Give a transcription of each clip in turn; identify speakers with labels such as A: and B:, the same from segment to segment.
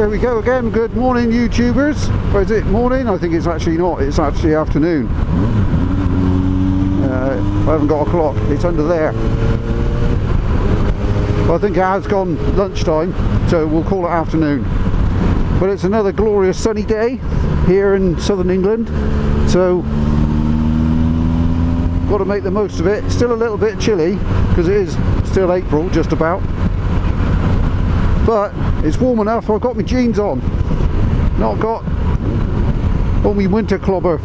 A: There we go again. Good morning, YouTubers. Or is it morning? I think it's actually not. It's actually afternoon. I haven't got a clock. It's under there. But I think it has gone lunchtime, so we'll call it afternoon. But it's another glorious sunny day here in southern England, so got to make the most of it. Still a little bit chilly because it is still April, just about. But it's warm enough. I've got my jeans on. Not got all my winter clobber.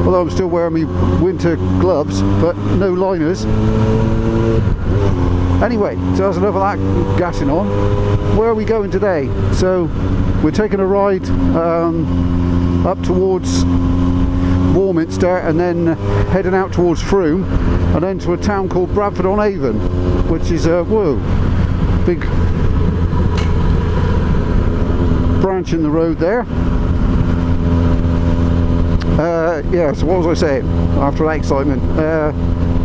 A: Although I'm still wearing my winter gloves, but no liners. Anyway, so that's enough of that gassing on. Where are we going today? So we're taking a ride up towards Warminster and then heading out towards Frome and then to a town called Bradford on Avon, which is a big branch in the road there. Yeah, so what was I saying after that excitement?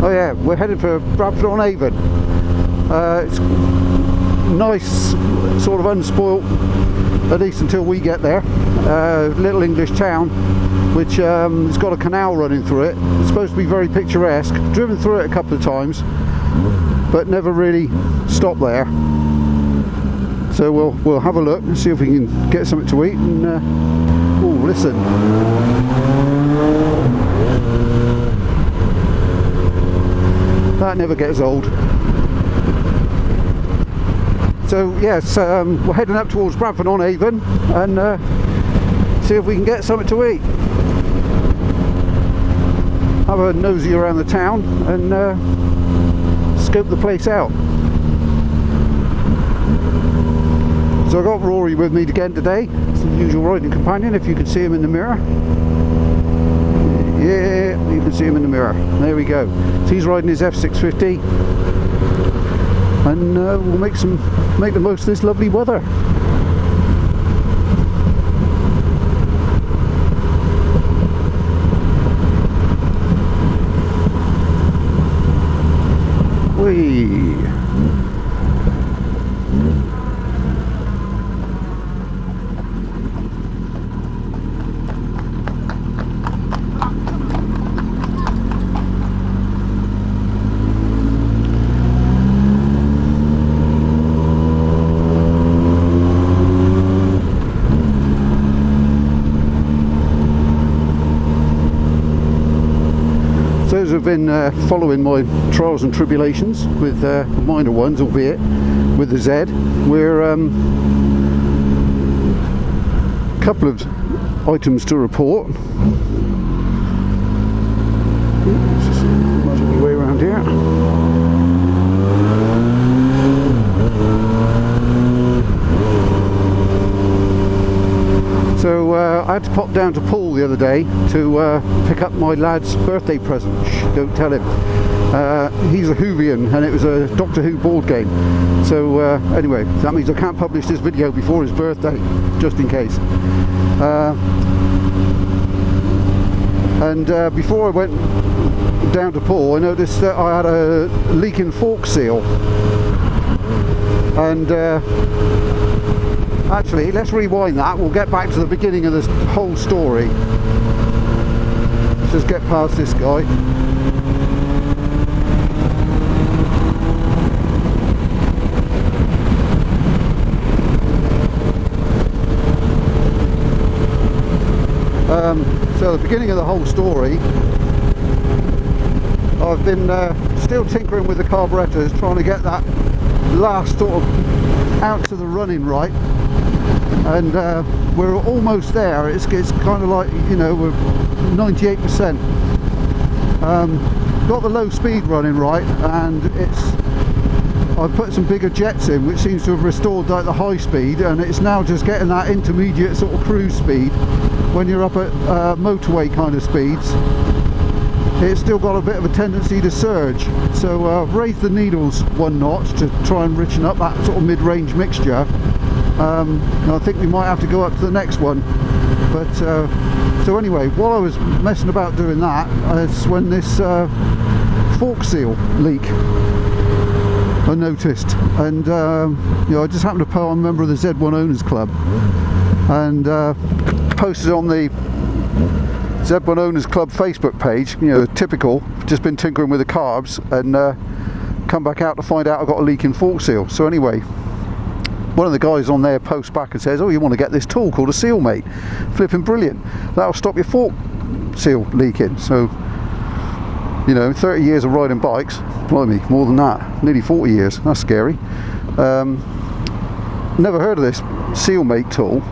A: Oh yeah, we're headed for Bradford on Avon. It's nice, sort of unspoilt, at least until we get there. Little English town which has got a canal running through it. It's supposed to be very picturesque. Driven through it a couple of times but never really stopped there. So we'll have a look and see if we can get something to eat. And oh, listen. That never gets old. So yes, we're heading up towards Bradford on Avon and see if we can get something to eat. Have a nosy around the town and scope the place out. So I got Rory with me again today. It's the usual riding companion, if you can see him in the mirror. Yeah, you can see him in the mirror. There we go. So he's riding his F650 and we'll make the most of this lovely weather. Whee! Those who have been following my trials and tribulations with minor ones, albeit with the Z, we're a couple of items to report. Just muddle my way around here. So I had to pop down to Paul the other day to pick up my lad's birthday present. Shh, don't tell him. He's a Whovian and it was a Doctor Who board game. So anyway, that means I can't publish this video before his birthday, just in case. And before I went down to Paul, I noticed that I had a leaking fork seal. And actually, let's rewind that. We'll get back to the beginning of this whole story. Let's just get past this guy. So the beginning of the whole story, I've been still tinkering with the carburetors, trying to get that last sort of out to the running right. And we're almost there. It's kind of like, you know, we're 98%. Got the low speed running right, and I've put some bigger jets in, which seems to have restored like the high speed, and it's now just getting that intermediate sort of cruise speed. When you're up at motorway kind of speeds, it's still got a bit of a tendency to surge. So I've raised the needles one notch to try and richen up that sort of mid-range mixture. I think we might have to go up to the next one. But so anyway, while I was messing about doing that, it's when this fork seal leak I noticed, and you know, I just happened to post. I'm a member of the Z1 Owners Club, and posted on the Z1 Owners Club Facebook page. You know, typical. Just been tinkering with the carbs, and come back out to find out I've got a leaking fork seal. So anyway, one of the guys on there posts back and says, "Oh, you want to get this tool called a seal mate? Flipping brilliant. That'll stop your fork seal leaking." So, you know, 30 years of riding bikes, blimey, more than that, nearly 40 years, that's scary. Never heard of this seal mate tool.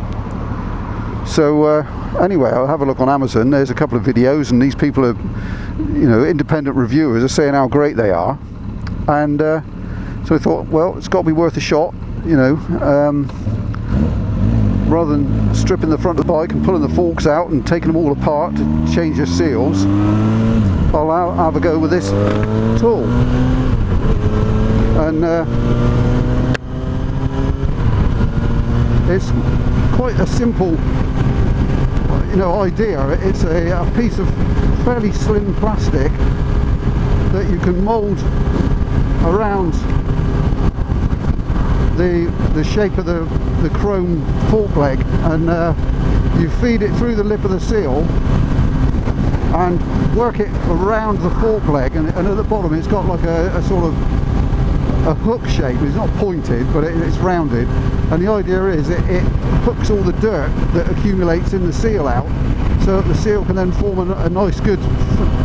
A: So anyway, I'll have a look on Amazon. There's a couple of videos, and these people are, you know, independent reviewers are saying how great they are. And so I thought, well, it's got to be worth a shot, you know. Rather than stripping the front of the bike and pulling the forks out and taking them all apart to change your seals, I'll have a go with this tool. And it's quite a simple, you know, idea. It's a piece of fairly slim plastic that you can mould around the shape of the chrome fork leg, and you feed it through the lip of the seal and work it around the fork leg, and at the bottom it's got like a sort of a hook shape. It's not pointed, but it's rounded, and the idea is it hooks all the dirt that accumulates in the seal out, so that the seal can then form a nice good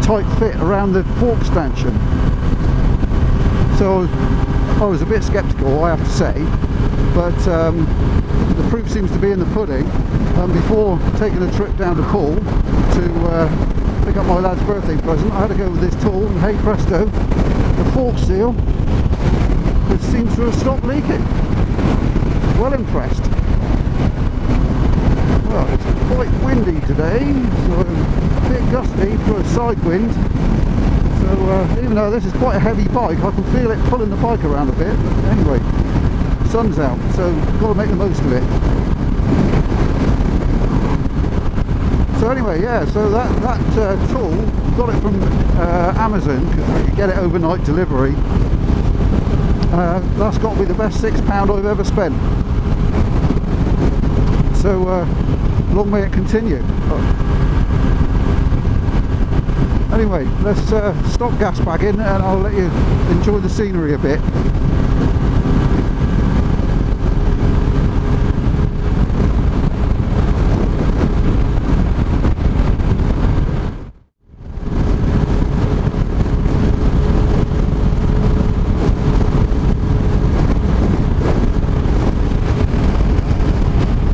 A: tight fit around the fork stanchion. So I was a bit sceptical, I have to say, but the proof seems to be in the pudding. And before taking a trip down to Poole to pick up my lad's birthday present, I had to go with this tool, and hey presto, the fork seal, which seems to have stopped leaking. Well impressed. Well, it's quite windy today, so a bit gusty for a side wind. So even though this is quite a heavy bike, I can feel it pulling the bike around a bit. But anyway, sun's out, so got to make the most of it. So anyway, yeah, so that tool, got it from Amazon, because you get it overnight delivery. That's got to be the best £6 I've ever spent. So long may it continue. Anyway, let's stop gas bagging, and I'll let you enjoy the scenery a bit.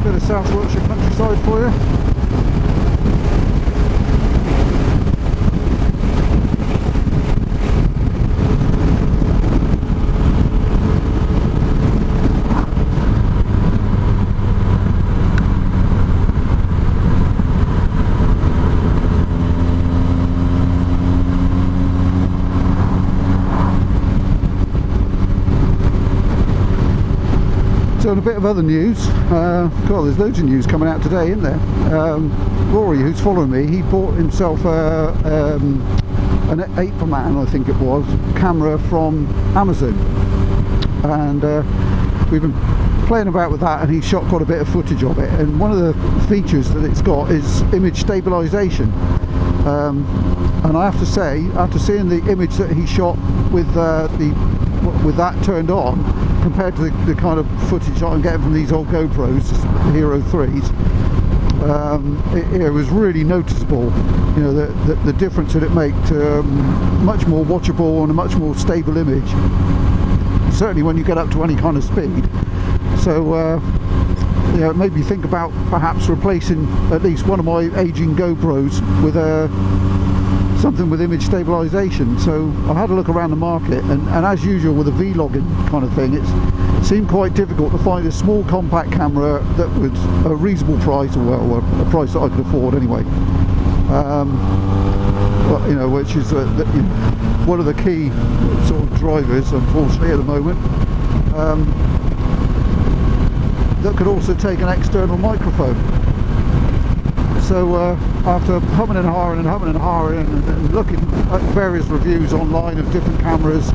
A: Bit of South Wiltshire countryside for you. So a bit of other news. God, there's loads of news coming out today, isn't there? Rory, who's following me, he bought himself an 8-man, I think it was, camera from Amazon, and we've been playing about with that, and he shot quite a bit of footage of it. And one of the features that it's got is image stabilization. And I have to say, after seeing the image that he shot with that turned on, compared to the kind of footage I'm getting from these old GoPros, Hero 3s, it was really noticeable, you know, the difference that it made to much more watchable and a much more stable image, certainly when you get up to any kind of speed. So you know, it made me think about perhaps replacing at least one of my aging GoPros with something with image stabilization. So I had a look around the market, and as usual with a vlogging kind of thing, it seemed quite difficult to find a small compact camera that was a reasonable price, or well, a price that I could afford anyway. But, you know, which is one of the key sort of drivers, unfortunately, at the moment. That could also take an external microphone. So after humming and hawing and looking at various reviews online of different cameras,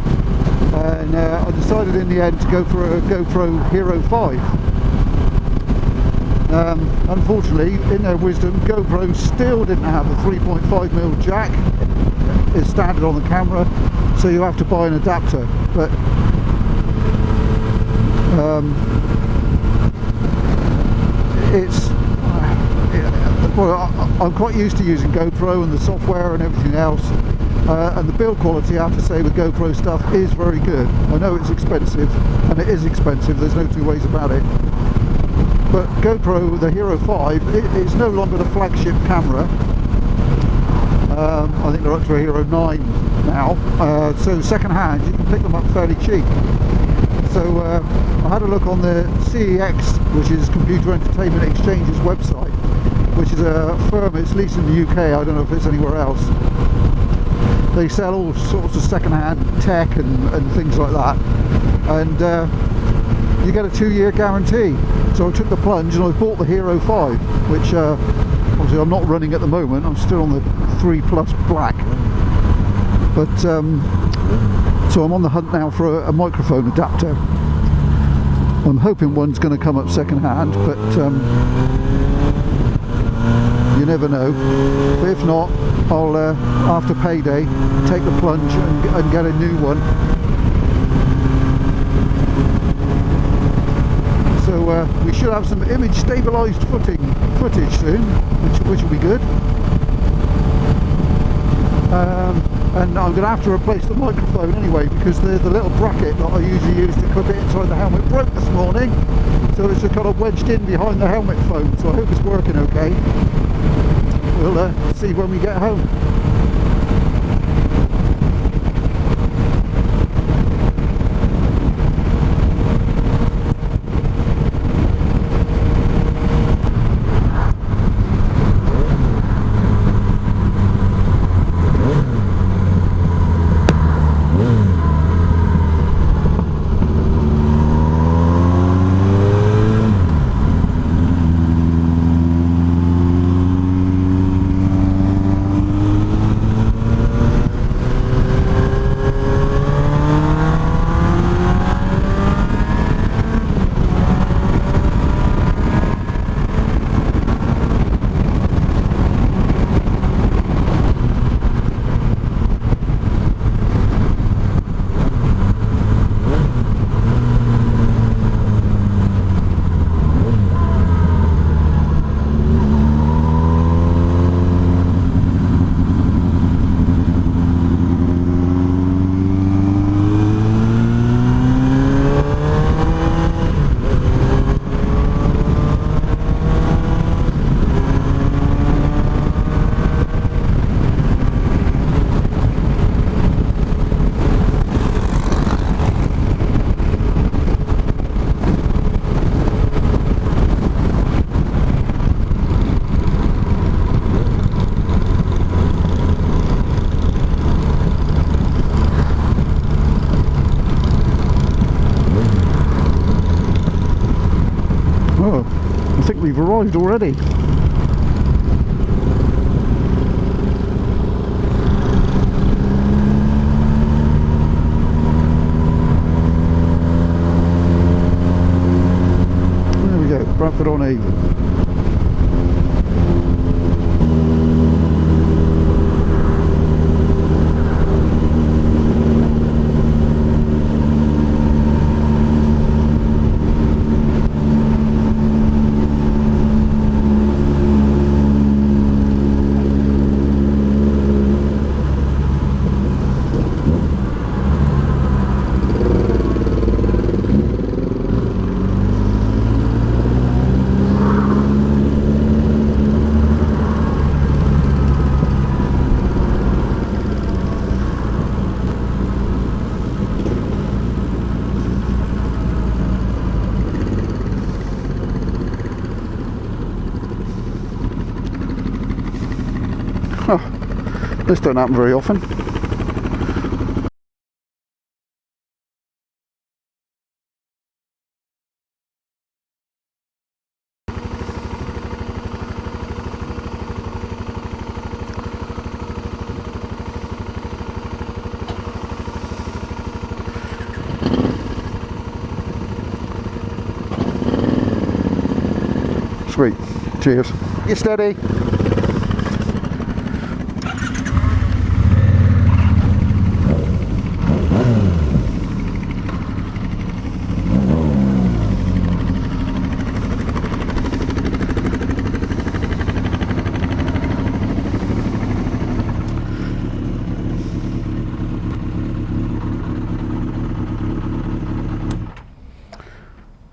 A: and I decided in the end to go for a GoPro Hero 5. Unfortunately, in their wisdom, GoPro still didn't have a 3.5mm jack. It's standard on the camera, so you have to buy an adapter. But I'm quite used to using GoPro and the software and everything else, and the build quality, I have to say, with GoPro stuff is very good. I know it's expensive, and it is expensive, there's no two ways about it, but GoPro, the Hero 5, it's no longer the flagship camera. I think they're up to a Hero 9 now, so second hand you can pick them up fairly cheap. So I had a look on the CEX, which is Computer Entertainment Exchange's website, which is a firm, it's at least in the UK, I don't know if it's anywhere else. They sell all sorts of second-hand tech and things like that, and you get a 2-year guarantee. So I took the plunge and I bought the Hero 5, which obviously I'm not running at the moment, I'm still on the 3 Plus Black. But so I'm on the hunt now for a microphone adapter. I'm hoping one's going to come up second-hand, but you never know. But if not, I'll after payday take the plunge and get a new one. So we should have some image stabilised footage soon, which will be good. And I'm going to have to replace the microphone anyway, because the little bracket that I usually use to clip it inside the helmet broke this morning, so it's just kind of wedged in behind the helmet phone, so I hope it's working okay. We'll see when we get home. We've arrived already. There we go, Bradford on Avon. This don't happen very often. Sweet. Cheers. You steady.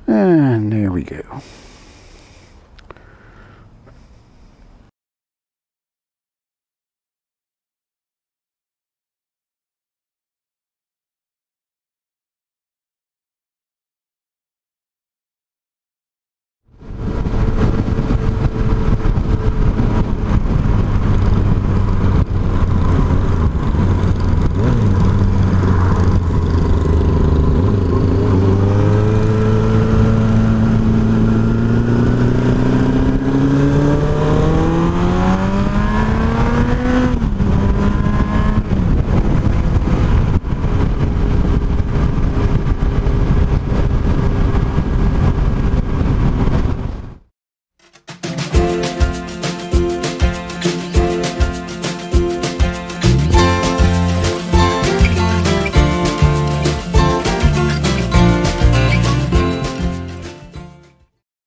A: And there we go.